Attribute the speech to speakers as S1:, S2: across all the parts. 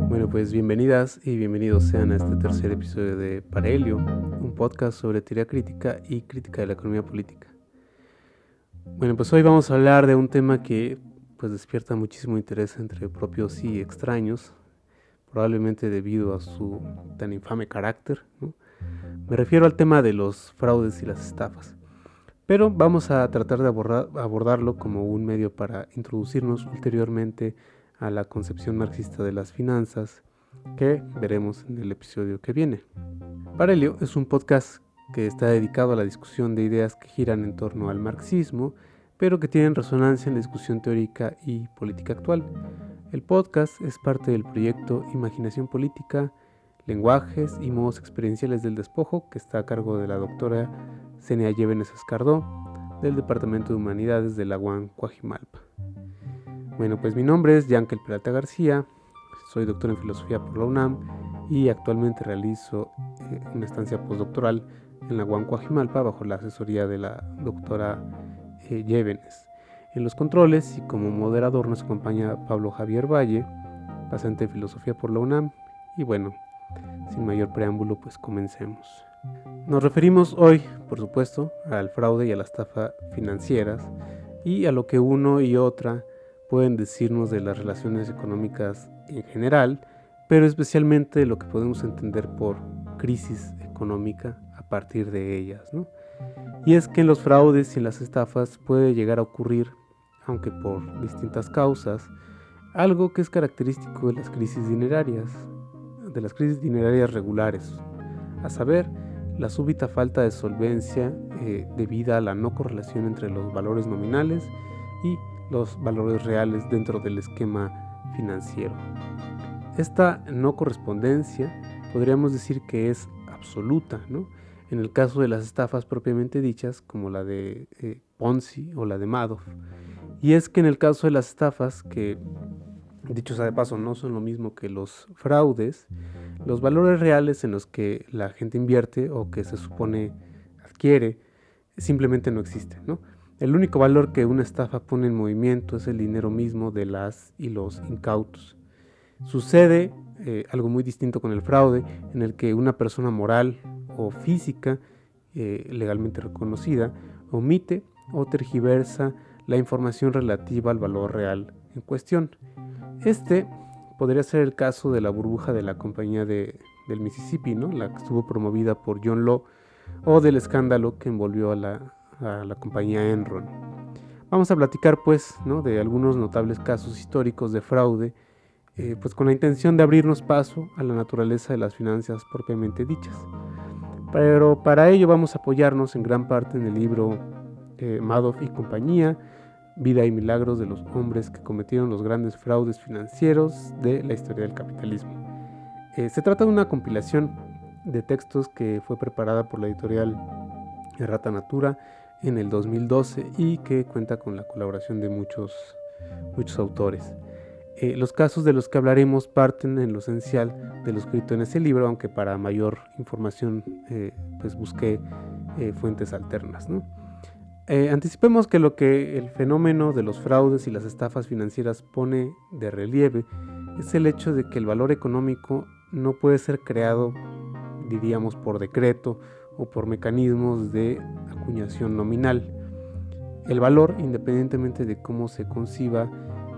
S1: Bueno, pues bienvenidas y bienvenidos sean a este tercer episodio de Parelio, un podcast sobre teoría crítica y crítica de la economía política. Bueno, pues hoy vamos a hablar de un tema que pues despierta muchísimo interés entre propios y extraños, probablemente debido a su tan infame carácter, ¿no? Me refiero al tema de los fraudes y las estafas, pero vamos a tratar de abordarlo como un medio para introducirnos ulteriormente a la concepción marxista de las finanzas, que veremos en el episodio que viene. Parelio es un podcast que está dedicado a la discusión de ideas que giran en torno al marxismo, pero que tienen resonancia en la discusión teórica y política actual. El podcast es parte del proyecto Imaginación Política, Lenguajes y Modos Experienciales del Despojo, que está a cargo de la doctora Zenia Llévenes Escardó, del Departamento de Humanidades de la UAM Coajimalpa. Bueno, pues mi nombre es Yankel Peralta García, soy doctor en Filosofía por la UNAM y actualmente realizo una estancia postdoctoral en la UAM Coajimalpa bajo la asesoría de la doctora Llévenes. En los controles y como moderador nos acompaña Pablo Javier Valle, pasante en Filosofía por la UNAM. Y bueno, sin mayor preámbulo, pues comencemos. Nos referimos hoy, por supuesto, al fraude y a la estafa financieras y a lo que uno y otra pueden decirnos de las relaciones económicas en general, pero especialmente lo que podemos entender por crisis económica a partir de ellas, ¿no? Y es que en los fraudes y en las estafas puede llegar a ocurrir, aunque por distintas causas, algo que es característico de las crisis dinerarias regulares, a saber, la súbita falta de solvencia debida a la no correlación entre los valores nominales y los valores reales dentro del esquema financiero. Esta no correspondencia podríamos decir que es absoluta, ¿no? En el caso de las estafas propiamente dichas, como la de Ponzi o la de Madoff. Y es que en el caso de las estafas, que dicho sea de paso no son lo mismo que los fraudes, los valores reales en los que la gente invierte o que se supone adquiere simplemente no existen, ¿no? El único valor que una estafa pone en movimiento es el dinero mismo de las y los incautos. Sucede algo muy distinto con el fraude, en el que una persona moral o física legalmente reconocida omite o tergiversa la información relativa al valor real en cuestión. Este podría ser el caso de la burbuja de la compañía del Mississippi, ¿no? La que estuvo promovida por John Law, o del escándalo que envolvió a la compañía Enron. Vamos a platicar pues, ¿no?, de algunos notables casos históricos de fraude, pues con la intención de abrirnos paso a la naturaleza de las finanzas propiamente dichas. Pero para ello vamos a apoyarnos en gran parte en el libro Madoff y compañía, Vida y milagros de los hombres que cometieron los grandes fraudes financieros de la historia del capitalismo. Se trata de una compilación de textos que fue preparada por la editorial Errata Natura en el 2012 y que cuenta con la colaboración de muchos autores. Los casos de los que hablaremos parten en lo esencial de lo escrito en ese libro, aunque para mayor información pues busqué fuentes alternas, ¿no? Anticipemos que lo que el fenómeno de los fraudes y las estafas financieras pone de relieve es el hecho de que el valor económico no puede ser creado, diríamos, por decreto o por mecanismos de acuñación nominal. El valor, independientemente de cómo se conciba,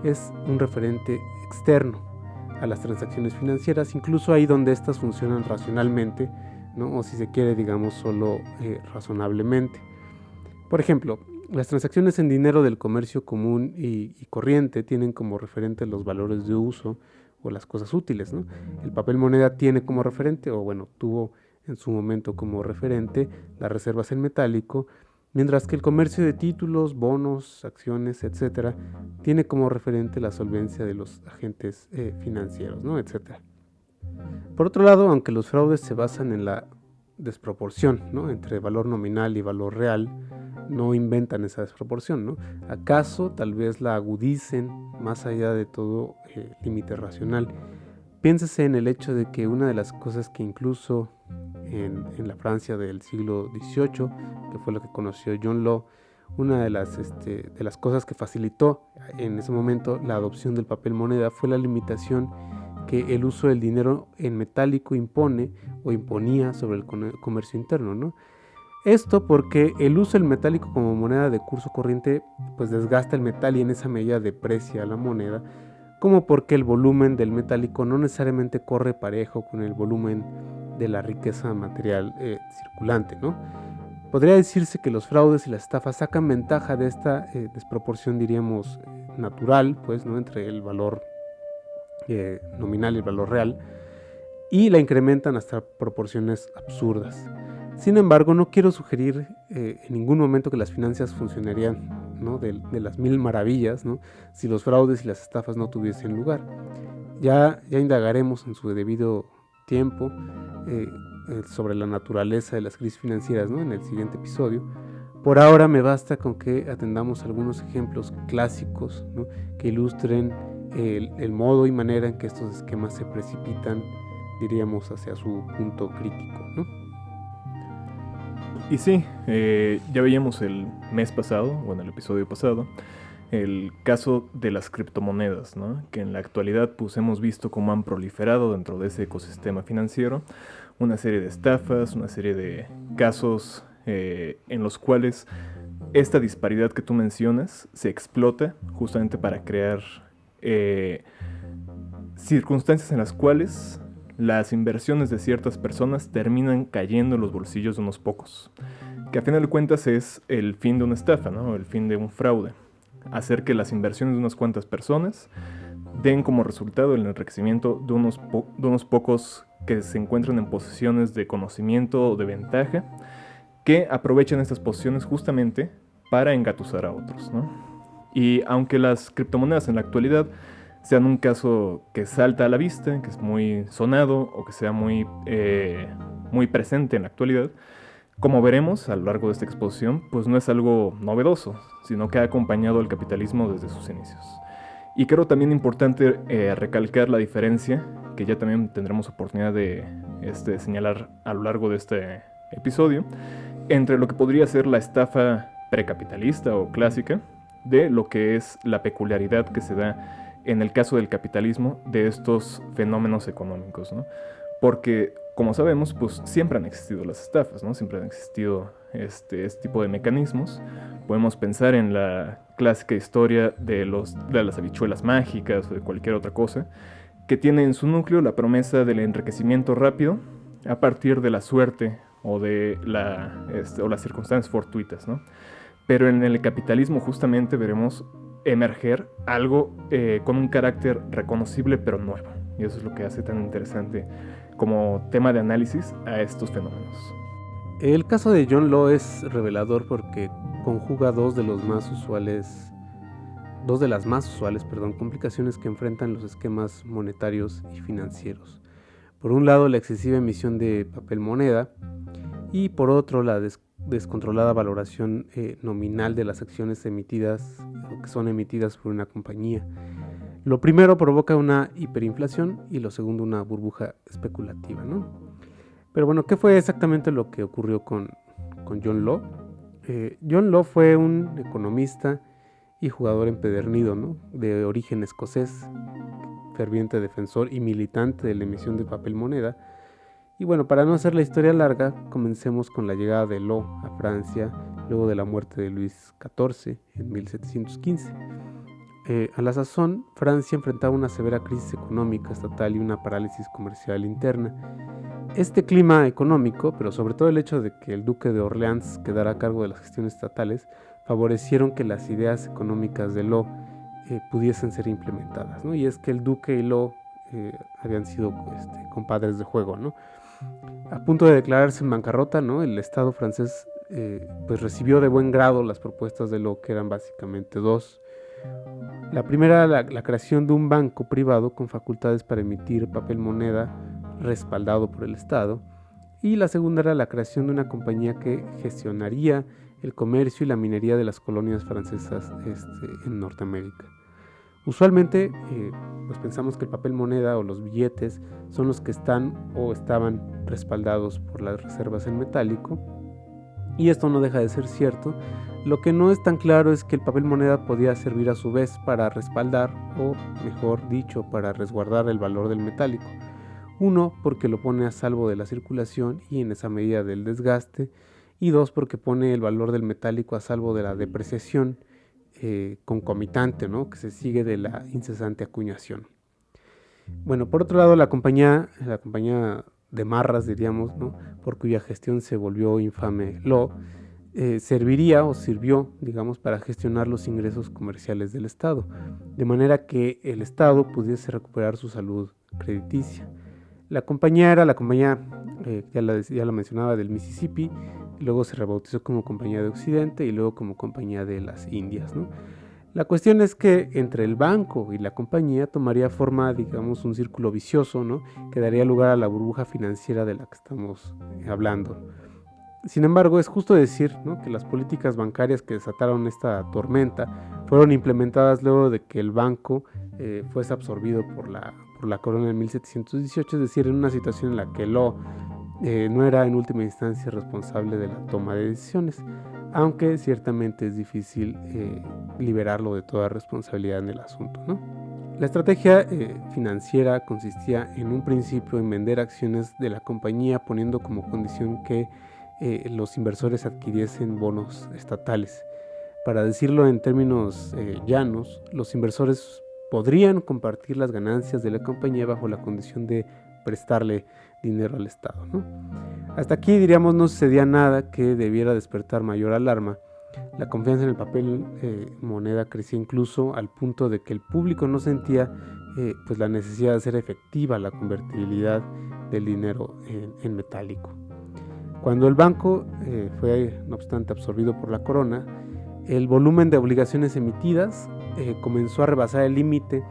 S1: es un referente externo a las transacciones financieras, incluso ahí donde éstas funcionan racionalmente, ¿no? O si se quiere, digamos, solo razonablemente. Por ejemplo, las transacciones en dinero del comercio común y corriente tienen como referente los valores de uso o las cosas útiles, ¿no? El papel moneda tiene como referente, o bueno, tuvo en su momento como referente las reservas en metálico, mientras que el comercio de títulos, bonos, acciones, etcétera, tiene como referente la solvencia de los agentes financieros, ¿no?, etcétera. Por otro lado, aunque los fraudes se basan en la desproporción, ¿no?, entre valor nominal y valor real, no inventan esa desproporción, ¿no? ¿Acaso tal vez la agudicen más allá de todo límite racional? Piénsese en el hecho de que una de las cosas que incluso en la Francia del siglo XVIII, que fue lo que conoció John Law. Una de las cosas que facilitó en ese momento la adopción del papel moneda fue la limitación que el uso del dinero en metálico impone o imponía sobre el comercio interno, ¿no? Esto porque el uso del metálico como moneda de curso corriente pues desgasta el metal y en esa medida deprecia la moneda, como porque el volumen del metálico no necesariamente corre parejo con el volumen de la riqueza material circulante, ¿no? Podría decirse que los fraudes y las estafas sacan ventaja de esta desproporción, diríamos, natural, pues, ¿no?, entre el valor nominal y el valor real, y la incrementan hasta proporciones absurdas. Sin embargo, no quiero sugerir en ningún momento que las finanzas funcionarían, ¿no?, de las mil maravillas, ¿no?, si los fraudes y las estafas no tuviesen lugar. Ya indagaremos en su debido tiempo sobre la naturaleza de las crisis financieras, ¿no?, en el siguiente episodio. Por ahora me basta con que atendamos algunos ejemplos clásicos, ¿no?, que ilustren el modo y manera en que estos esquemas se precipitan, diríamos, hacia su punto crítico, ¿no?
S2: Y sí, ya veíamos el mes pasado, o en el episodio pasado, el caso de las criptomonedas, ¿no?, que en la actualidad pues hemos visto cómo han proliferado dentro de ese ecosistema financiero una serie de estafas, una serie de casos en los cuales esta disparidad que tú mencionas se explota justamente para crear circunstancias en las cuales las inversiones de ciertas personas terminan cayendo en los bolsillos de unos pocos, que a final de cuentas es el fin de una estafa, ¿no?, el fin de un fraude, hacer que las inversiones de unas cuantas personas den como resultado el enriquecimiento de unos pocos que se encuentran en posiciones de conocimiento o de ventaja, que aprovechan estas posiciones justamente para engatusar a otros, ¿no? Y aunque las criptomonedas en la actualidad sean un caso que salta a la vista, que es muy sonado o que sea muy presente en la actualidad, como veremos a lo largo de esta exposición, pues no es algo novedoso, sino que ha acompañado al capitalismo desde sus inicios. Y creo también importante recalcar la diferencia, que ya también tendremos oportunidad de señalar a lo largo de este episodio, entre lo que podría ser la estafa precapitalista o clásica, de lo que es la peculiaridad que se da en el caso del capitalismo de estos fenómenos económicos, ¿no? Porque, como sabemos, pues siempre han existido las estafas, ¿no? Siempre han existido este tipo de mecanismos. Podemos pensar en la clásica historia de las habichuelas mágicas o de cualquier otra cosa, que tiene en su núcleo la promesa del enriquecimiento rápido a partir de la suerte o de las circunstancias fortuitas, ¿no? Pero en el capitalismo justamente veremos emerger algo con un carácter reconocible pero nuevo. Y eso es lo que hace tan interesante como tema de análisis a estos fenómenos.
S1: El caso de John Law es revelador porque conjuga dos de las más usuales, complicaciones que enfrentan los esquemas monetarios y financieros. Por un lado, la excesiva emisión de papel moneda y por otro, la descontrolada valoración nominal de las acciones emitidas o que son emitidas por una compañía. Lo primero provoca una hiperinflación y lo segundo una burbuja especulativa, ¿no? Pero bueno, ¿qué fue exactamente lo que ocurrió con John Law? John Law fue un economista y jugador empedernido, ¿no?, de origen escocés, ferviente defensor y militante de la emisión de papel moneda. Y bueno, para no hacer la historia larga, comencemos con la llegada de Law a Francia luego de la muerte de Luis XIV en 1715. A la sazón, Francia enfrentaba una severa crisis económica estatal y una parálisis comercial interna. Este clima económico, pero sobre todo el hecho de que el duque de Orleans quedara a cargo de las gestiones estatales, favorecieron que las ideas económicas de Law pudiesen ser implementadas, ¿no? Y es que el duque y Law habían sido compadres de juego, ¿no? A punto de declararse en bancarrota, ¿no?, el Estado francés pues recibió de buen grado las propuestas de Law, que eran básicamente dos. La primera, la creación de un banco privado con facultades para emitir papel moneda respaldado por el Estado, y la segunda era la creación de una compañía que gestionaría el comercio y la minería de las colonias francesas en Norteamérica. Usualmente pues pensamos que el papel moneda o los billetes son los que están o estaban respaldados por las reservas en metálico, y esto no deja de ser cierto. Lo que no es tan claro es que el papel moneda podía servir a su vez para respaldar, o mejor dicho, para resguardar el valor del metálico. Uno, porque lo pone a salvo de la circulación y en esa medida del desgaste, y dos, porque pone el valor del metálico a salvo de la depreciación concomitante, ¿no?, que se sigue de la incesante acuñación. Bueno, por otro lado, la compañía de marras, diríamos, ¿no?, por cuya gestión se volvió infame Law, serviría o sirvió, digamos, para gestionar los ingresos comerciales del Estado, de manera que el Estado pudiese recuperar su salud crediticia. La compañía era la compañía, ya la mencionaba, del Mississippi, luego se rebautizó como Compañía de Occidente y luego como Compañía de las Indias, ¿no? La cuestión es que entre el banco y la compañía tomaría forma, digamos, un círculo vicioso, ¿no?, que daría lugar a la burbuja financiera de la que estamos hablando. Sin embargo, es justo decir, ¿no?, que las políticas bancarias que desataron esta tormenta fueron implementadas luego de que el banco fuese absorbido por la corona en 1718, es decir, en una situación en la que Law no era en última instancia responsable de la toma de decisiones, aunque ciertamente es difícil liberarlo de toda responsabilidad en el asunto, ¿no? La estrategia financiera consistía en un principio en vender acciones de la compañía, poniendo como condición que los inversores adquiriesen bonos estatales. Para decirlo en términos llanos, los inversores podrían compartir las ganancias de la compañía bajo la condición de prestarle dinero al Estado, ¿no? Hasta aquí, diríamos, no sucedía nada que debiera despertar mayor alarma. La confianza en el papel moneda crecía incluso al punto de que el público no sentía pues la necesidad de hacer efectiva la convertibilidad del dinero en metálico. Cuando el banco fue, no obstante, absorbido por la corona, el volumen de obligaciones emitidas comenzó a rebasar el límite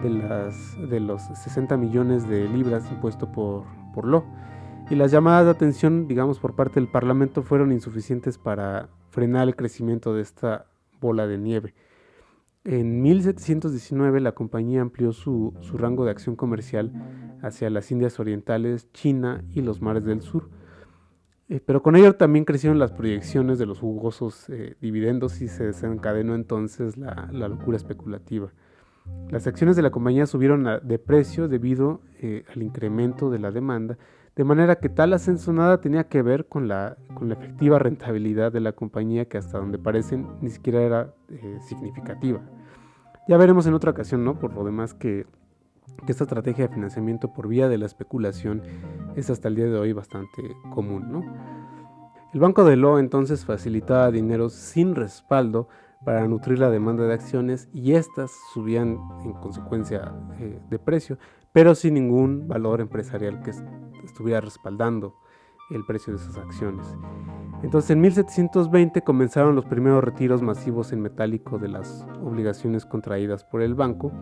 S1: de los 60 millones de libras impuesto por Law, y las llamadas de atención, digamos, por parte del Parlamento fueron insuficientes para frenar el crecimiento de esta bola de nieve. En 1719 la compañía amplió su rango de acción comercial hacia las Indias Orientales, China y los mares del sur. Pero con ello también crecieron las proyecciones de los jugosos dividendos y se desencadenó entonces la locura especulativa. Las acciones de la compañía subieron de precio debido al incremento de la demanda, de manera que tal ascenso nada tenía que ver con la efectiva rentabilidad de la compañía, que hasta donde parecen ni siquiera era significativa. Ya veremos en otra ocasión, ¿no?, por lo demás, que esta estrategia de financiamiento por vía de la especulación es hasta el día de hoy bastante común, ¿no? El Banco de Law entonces facilitaba dinero sin respaldo para nutrir la demanda de acciones, y éstas subían en consecuencia de precio, pero sin ningún valor empresarial que estuviera respaldando el precio de esas acciones. Entonces, en 1720 comenzaron los primeros retiros masivos en metálico de las obligaciones contraídas por el banco.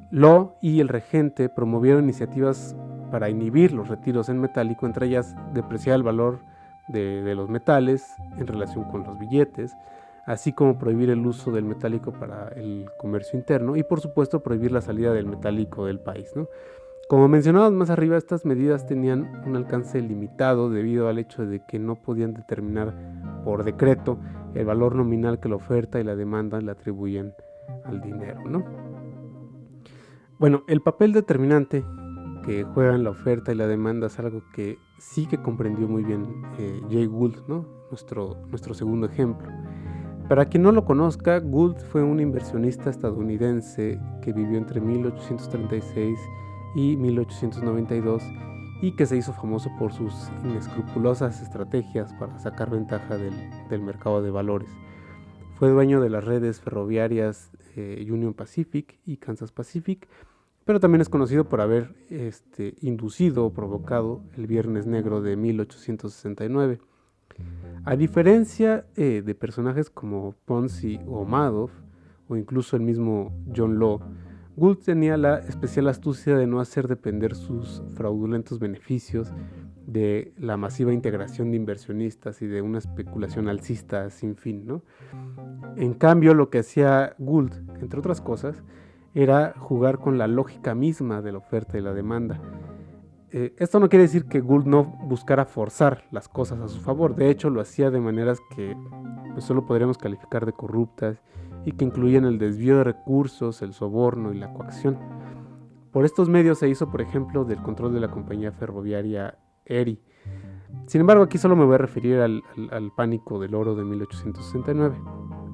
S1: Law y el regente promovieron iniciativas para inhibir los retiros en metálico, entre ellas depreciar el valor de los metales en relación con los billetes, así como prohibir el uso del metálico para el comercio interno y, por supuesto, prohibir la salida del metálico del país, ¿no? Como mencionamos más arriba, estas medidas tenían un alcance limitado debido al hecho de que no podían determinar por decreto el valor nominal que la oferta y la demanda le atribuían al dinero, ¿no? Bueno, el papel determinante que juegan la oferta y la demanda es algo que sí que comprendió muy bien Jay Gould, ¿no?, nuestro segundo ejemplo. Para quien no lo conozca, Gould fue un inversionista estadounidense que vivió entre 1836 y 1892 y que se hizo famoso por sus inescrupulosas estrategias para sacar ventaja del mercado de valores. Fue dueño de las redes ferroviarias Union Pacific y Kansas Pacific, pero también es conocido por haber inducido o provocado el Viernes Negro de 1869. A diferencia de personajes como Ponzi o Madoff, o incluso el mismo John Law, Gould tenía la especial astucia de no hacer depender sus fraudulentos beneficios de la masiva integración de inversionistas y de una especulación alcista sin fin, ¿no? En cambio, lo que hacía Gould, entre otras cosas, era jugar con la lógica misma de la oferta y la demanda. Esto no quiere decir que Gould no buscara forzar las cosas a su favor. De hecho, lo hacía de maneras que pues, solo podríamos calificar de corruptas y que incluían el desvío de recursos, el soborno y la coacción. Por estos medios se hizo, por ejemplo, del control de la compañía ferroviaria Erie. Sin embargo, aquí solo me voy a referir al pánico del oro de 1869.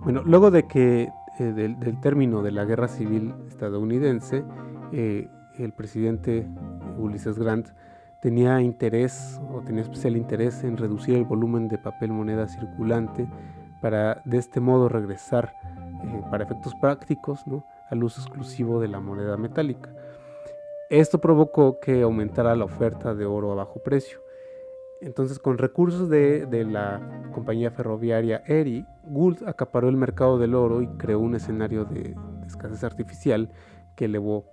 S1: Bueno, luego de que del término de la Guerra Civil estadounidense, el presidente Ulysses Grant tenía especial interés en reducir el volumen de papel moneda circulante para de este modo regresar para efectos prácticos, ¿no?, al uso exclusivo de la moneda metálica. Esto provocó que aumentara la oferta de oro a bajo precio. Entonces, con recursos de la compañía ferroviaria Erie, Gould acaparó el mercado del oro y creó un escenario de escasez artificial que elevó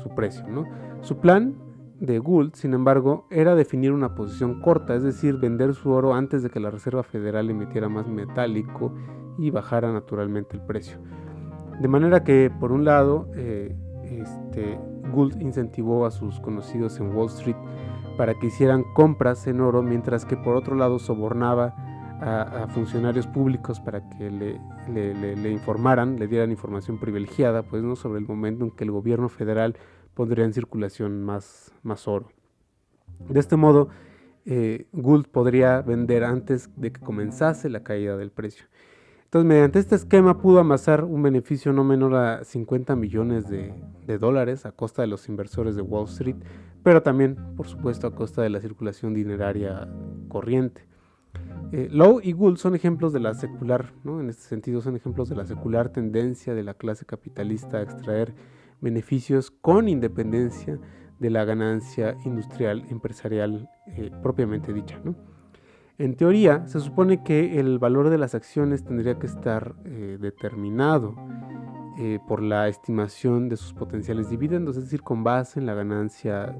S1: su precio, ¿no? Su plan de Gould, sin embargo, era definir una posición corta, es decir, vender su oro antes de que la Reserva Federal emitiera más metálico y bajara naturalmente el precio. De manera que, por un lado, Gould incentivó a sus conocidos en Wall Street para que hicieran compras en oro, mientras que por otro lado sobornaba a funcionarios públicos para que le informaran, le dieran información privilegiada, pues, ¿no?, sobre el momento en que el gobierno federal pondría en circulación más oro. De este modo, Gould podría vender antes de que comenzase la caída del precio. Entonces, mediante este esquema pudo amasar un beneficio no menor a 50 millones de dólares a costa de los inversores de Wall Street, pero también, por supuesto, a costa de la circulación dineraria corriente. Lowe y Gould son ejemplos de la secular, ¿no?, en este sentido son ejemplos de la secular tendencia de la clase capitalista a extraer beneficios con independencia de la ganancia industrial empresarial propiamente dicha, ¿no? En teoría, se supone que el valor de las acciones tendría que estar determinado por la estimación de sus potenciales dividendos, es decir, con base en la ganancia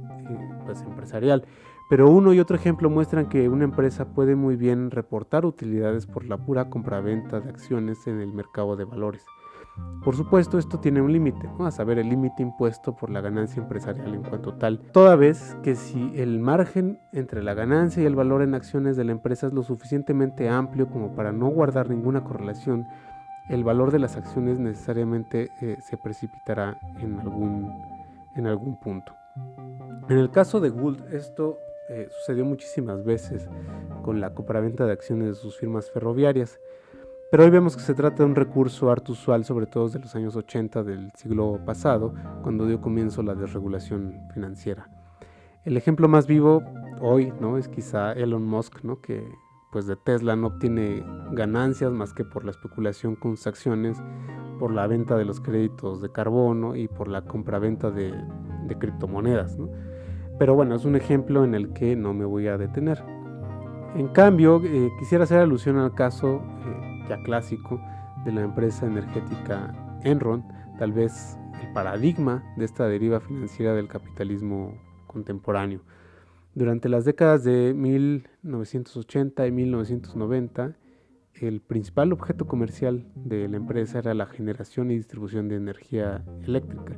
S1: pues, empresarial. Pero uno y otro ejemplo muestran que una empresa puede muy bien reportar utilidades por la pura compraventa de acciones en el mercado de valores. Por supuesto, esto tiene un límite, ¿no?, a saber, el límite impuesto por la ganancia empresarial en cuanto tal, toda vez que si el margen entre la ganancia y el valor en acciones de la empresa es lo suficientemente amplio como para no guardar ninguna correlación, el valor de las acciones necesariamente se precipitará en algún punto. En el caso de Gould, esto sucedió muchísimas veces con la compraventa de acciones de sus firmas ferroviarias. Pero hoy vemos que se trata de un recurso harto usual, sobre todo desde los años 80 del siglo pasado, cuando dio comienzo la desregulación financiera. El ejemplo más vivo hoy, ¿no?, es quizá Elon Musk, ¿no?, que pues de Tesla no obtiene ganancias más que por la especulación con sus acciones, por la venta de los créditos de carbono y por la compraventa de criptomonedas, ¿no? Pero bueno, es un ejemplo en el que no me voy a detener. En cambio, quisiera hacer alusión al caso ya clásico de la empresa energética Enron, tal vez el paradigma de esta deriva financiera del capitalismo contemporáneo. Durante las décadas de 1980 y 1990, el principal objeto comercial de la empresa era la generación y distribución de energía eléctrica.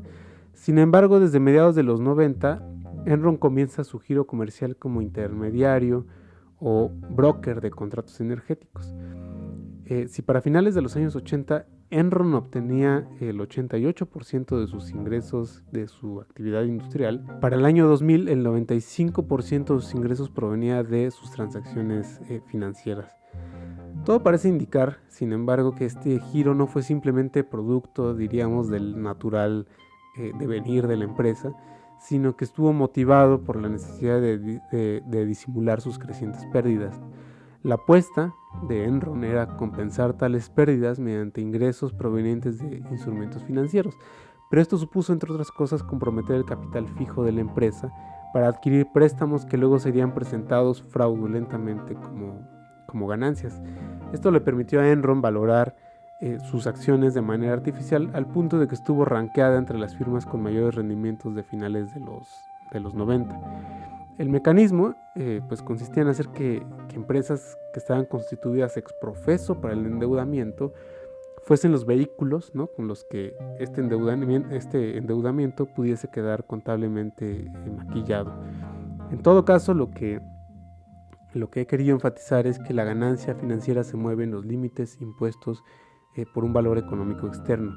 S1: Sin embargo, desde mediados de los 90, Enron comienza su giro comercial como intermediario o broker de contratos energéticos. Si para finales de los años 80 Enron obtenía el 88% de sus ingresos de su actividad industrial, para el año 2000 el 95% de sus ingresos provenía de sus transacciones financieras. Todo parece indicar, sin embargo, que este giro no fue simplemente producto, diríamos, del natural devenir de la empresa, sino que estuvo motivado por la necesidad de disimular sus crecientes pérdidas. La apuesta de Enron era compensar tales pérdidas mediante ingresos provenientes de instrumentos financieros, pero esto supuso, entre otras cosas, comprometer el capital fijo de la empresa para adquirir préstamos que luego serían presentados fraudulentamente como ganancias. Esto le permitió a Enron valorar sus acciones de manera artificial al punto de que estuvo rankeada entre las firmas con mayores rendimientos de finales de los 90. El mecanismo pues consistía en hacer que empresas que estaban constituidas ex profeso para el endeudamiento fuesen los vehículos, ¿no?, con los que este endeudamiento pudiese quedar contablemente maquillado. En todo caso, lo que he querido enfatizar es que la ganancia financiera se mueve en los límites impuestos por un valor económico externo,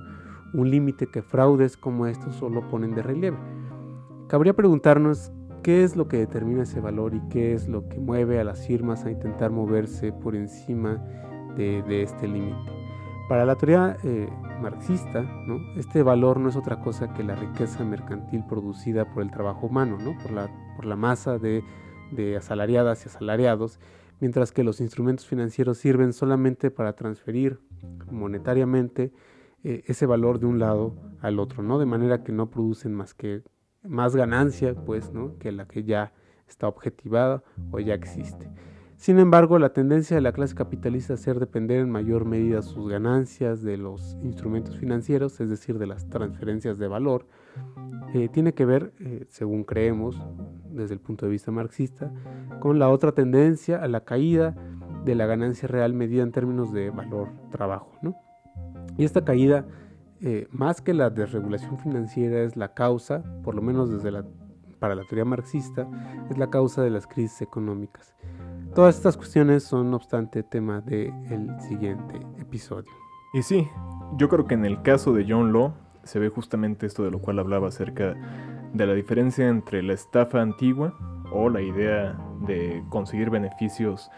S1: un límite que fraudes como estos solo ponen de relieve. Cabría preguntarnos qué es lo que determina ese valor y qué es lo que mueve a las firmas a intentar moverse por encima de este límite. Para la teoría marxista, ¿no?, este valor no es otra cosa que la riqueza mercantil producida por el trabajo humano, ¿no?, por la masa de asalariadas y asalariados, mientras que los instrumentos financieros sirven solamente para transferir monetariamente ese valor de un lado al otro, ¿no?, de manera que no producen más ganancia, pues, ¿no?, que la que ya está objetivada o ya existe. Sin embargo, la tendencia de la clase capitalista a hacer depender en mayor medida sus ganancias de los instrumentos financieros, es decir, de las transferencias de valor, tiene que ver, según creemos, desde el punto de vista marxista, con la otra tendencia a la caída de la ganancia real medida en términos de valor trabajo, ¿no? Y esta caída, más que la desregulación financiera, es la causa, por lo menos para la teoría marxista, es la causa de las crisis económicas. Todas estas cuestiones son, no obstante, tema del siguiente episodio.
S2: Y sí, yo creo que en el caso de John Law se ve justamente esto de lo cual hablaba acerca de la diferencia entre la estafa antigua o la idea de conseguir beneficios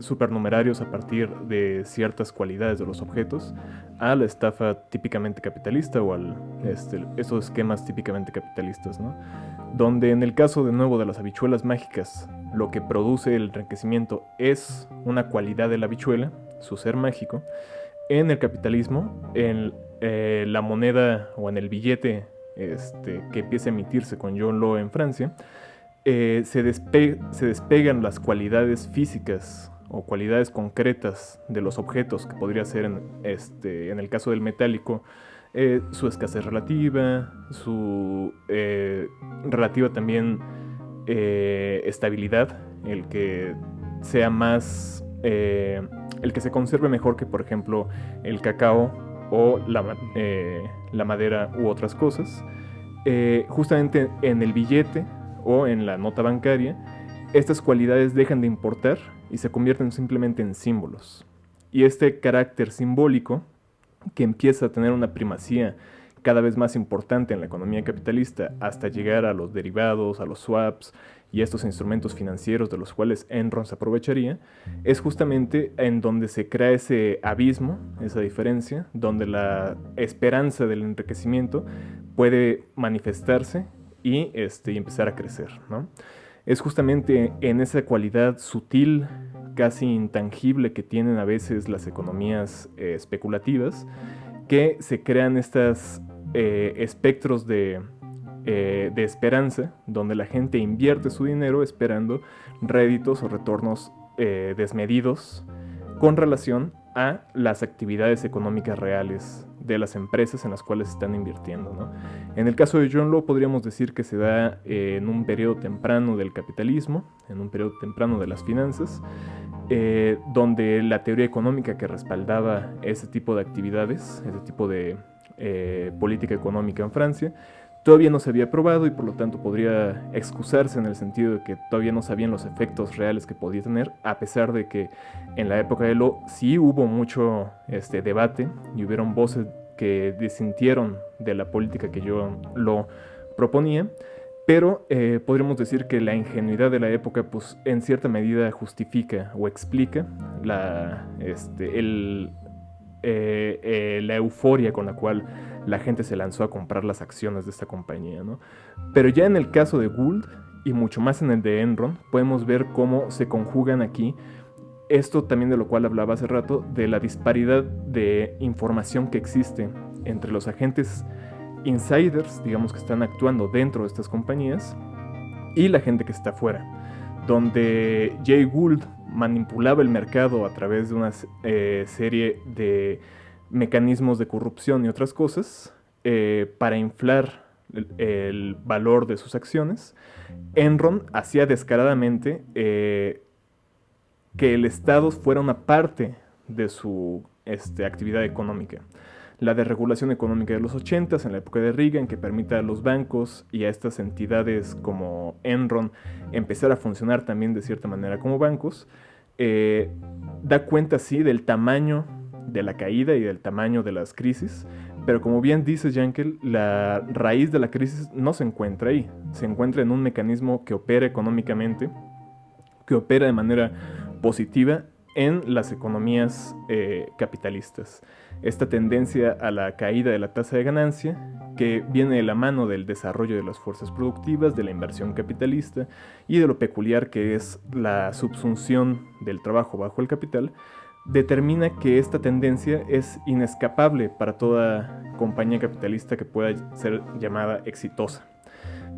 S2: supernumerarios a partir de ciertas cualidades de los objetos, a la estafa típicamente capitalista o esos esquemas típicamente capitalistas, ¿no?, donde en el caso de nuevo de las habichuelas mágicas, lo que produce el enriquecimiento es una cualidad de la habichuela, su ser mágico. En el capitalismo, en la moneda o en el billete que empieza a emitirse con John Law en Francia, se despegan las cualidades físicas o cualidades concretas de los objetos, que podría ser en el caso del metálico, su escasez relativa, su relativa también estabilidad, el que sea más, el que se conserve mejor que, por ejemplo, el cacao o la madera u otras cosas. Justamente en el billete o en la nota bancaria, estas cualidades dejan de importar y se convierten simplemente en símbolos. Y este carácter simbólico, que empieza a tener una primacía cada vez más importante en la economía capitalista, hasta llegar a los derivados, a los swaps y a estos instrumentos financieros de los cuales Enron se aprovecharía, es justamente en donde se crea ese abismo, esa diferencia, donde la esperanza del enriquecimiento puede manifestarse y empezar a crecer, ¿no? Es justamente en esa cualidad sutil, casi intangible, que tienen a veces las economías especulativas, que se crean estos espectros de esperanza, donde la gente invierte su dinero esperando réditos o retornos desmedidos con relación a las actividades económicas reales de las empresas en las cuales están invirtiendo, ¿no? En el caso de John Law podríamos decir que se da en un periodo temprano del capitalismo, en un periodo temprano de las finanzas, donde la teoría económica que respaldaba ese tipo de actividades, ese tipo de política económica en Francia, todavía no se había probado y por lo tanto podría excusarse en el sentido de que todavía no sabían los efectos reales que podía tener, a pesar de que en la época de Law sí hubo mucho debate y hubieron voces que disintieron de la política que John Law proponía, pero podríamos decir que la ingenuidad de la época pues en cierta medida justifica o explica la euforia con la cual la gente se lanzó a comprar las acciones de esta compañía, ¿no? Pero ya en el caso de Gould, y mucho más en el de Enron, podemos ver cómo se conjugan aquí esto también de lo cual hablaba hace rato, de la disparidad de información que existe entre los agentes insiders, digamos, que están actuando dentro de estas compañías, y la gente que está afuera, donde Jay Gould manipulaba el mercado a través de una serie de mecanismos de corrupción y otras cosas para inflar el valor de sus acciones. Enron hacía descaradamente que el Estado fuera una parte de su actividad económica. La desregulación económica de los 80s, en la época de Reagan, que permite a los bancos y a estas entidades como Enron empezar a funcionar también de cierta manera como bancos, da cuenta, sí, del tamaño de la caída y del tamaño de las crisis, pero como bien dice Yankel, la raíz de la crisis no se encuentra ahí, se encuentra en un mecanismo que opera económicamente, que opera de manera positiva en las economías capitalistas. Esta tendencia a la caída de la tasa de ganancia, que viene de la mano del desarrollo de las fuerzas productivas, de la inversión capitalista y de lo peculiar que es la subsunción del trabajo bajo el capital, determina que esta tendencia es inescapable para toda compañía capitalista que pueda ser llamada exitosa.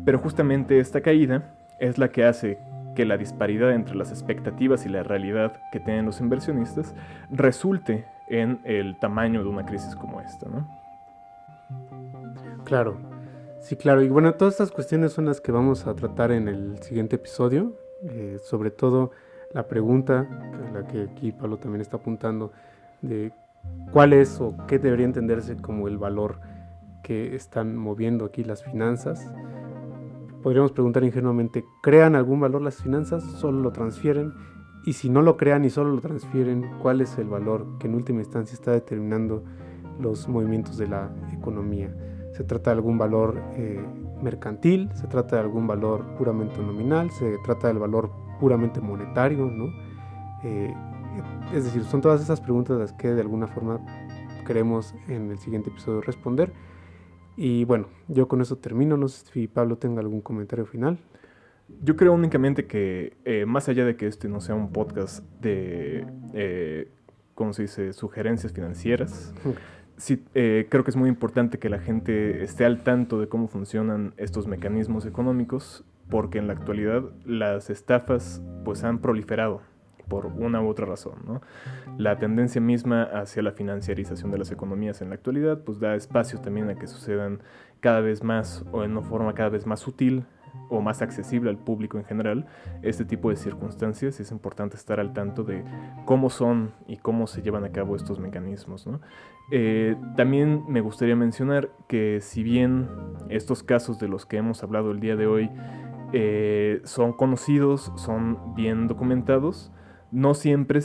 S2: Pero justamente esta caída es la que hace que la disparidad entre las expectativas y la realidad que tienen los inversionistas resulte en el tamaño de una crisis como esta, ¿no?
S1: Claro, sí, claro. Y bueno, todas estas cuestiones son las que vamos a tratar en el siguiente episodio, sobre todo la pregunta, a la que aquí Pablo también está apuntando, de cuál es o qué debería entenderse como el valor que están moviendo aquí las finanzas. Podríamos preguntar ingenuamente, ¿crean algún valor las finanzas? ¿Solo lo transfieren? Y si no lo crean y solo lo transfieren, ¿cuál es el valor que en última instancia está determinando los movimientos de la economía? ¿Se trata de algún valor mercantil? ¿Se trata de algún valor puramente nominal? ¿Se trata del valor puramente monetario, ¿no? Es decir, son todas esas preguntas las que de alguna forma queremos en el siguiente episodio responder. Y bueno, yo con eso termino. No sé si Pablo tenga algún comentario final.
S2: Yo creo únicamente que más allá de que este no sea un podcast de, ¿cómo se dice?, sugerencias financieras, sí, creo que es muy importante que la gente esté al tanto de cómo funcionan estos mecanismos económicos, porque en la actualidad las estafas pues han proliferado por una u otra razón, ¿no? La tendencia misma hacia la financiarización de las economías en la actualidad pues da espacio también a que sucedan cada vez más o en una forma cada vez más sutil o más accesible al público en general este tipo de circunstancias. Es importante estar al tanto de cómo son y cómo se llevan a cabo estos mecanismos, ¿no? También me gustaría mencionar que si bien estos casos de los que hemos hablado el día de hoy son conocidos, son bien documentados, no siempre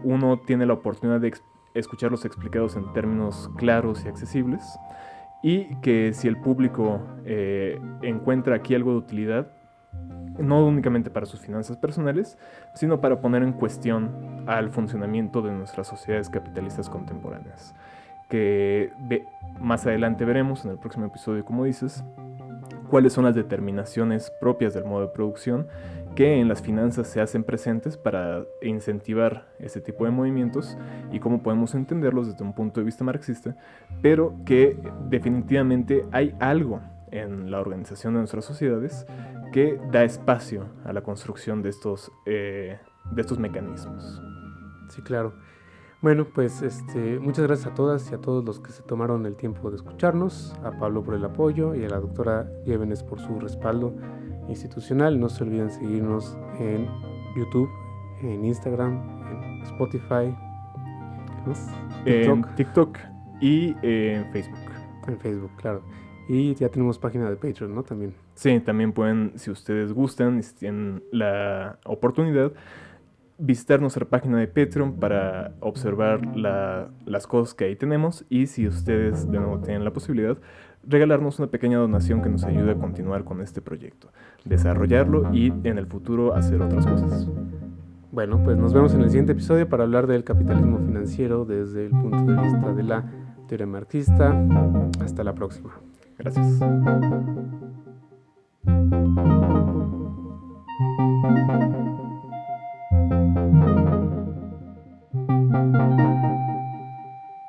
S2: uno tiene la oportunidad de escucharlos explicados en términos claros y accesibles, y que si el público encuentra aquí algo de utilidad, no únicamente para sus finanzas personales, sino para poner en cuestión al funcionamiento de nuestras sociedades capitalistas contemporáneas, que más adelante veremos en el próximo episodio, como dices, cuáles son las determinaciones propias del modo de producción que en las finanzas se hacen presentes para incentivar este tipo de movimientos y cómo podemos entenderlos desde un punto de vista marxista, pero que definitivamente hay algo en la organización de nuestras sociedades que da espacio a la construcción de estos mecanismos.
S1: Sí, claro. Bueno, pues muchas gracias a todas y a todos los que se tomaron el tiempo de escucharnos, a Pablo por el apoyo y a la doctora Llévenes por su respaldo institucional. No se olviden seguirnos en YouTube, en Instagram, en Spotify,
S2: en TikTok y en Facebook.
S1: En Facebook, claro. Y ya tenemos página de Patreon, ¿no? También.
S2: Sí, también pueden, si ustedes gustan y si tienen la oportunidad, visitar nuestra página de Patreon para observar las cosas que ahí tenemos, y si ustedes de nuevo tienen la posibilidad, regalarnos una pequeña donación que nos ayude a continuar con este proyecto, desarrollarlo y en el futuro hacer otras cosas.
S1: Bueno, pues nos vemos en el siguiente episodio para hablar del capitalismo financiero desde el punto de vista de la teoría marxista. Hasta la próxima.
S2: Gracias.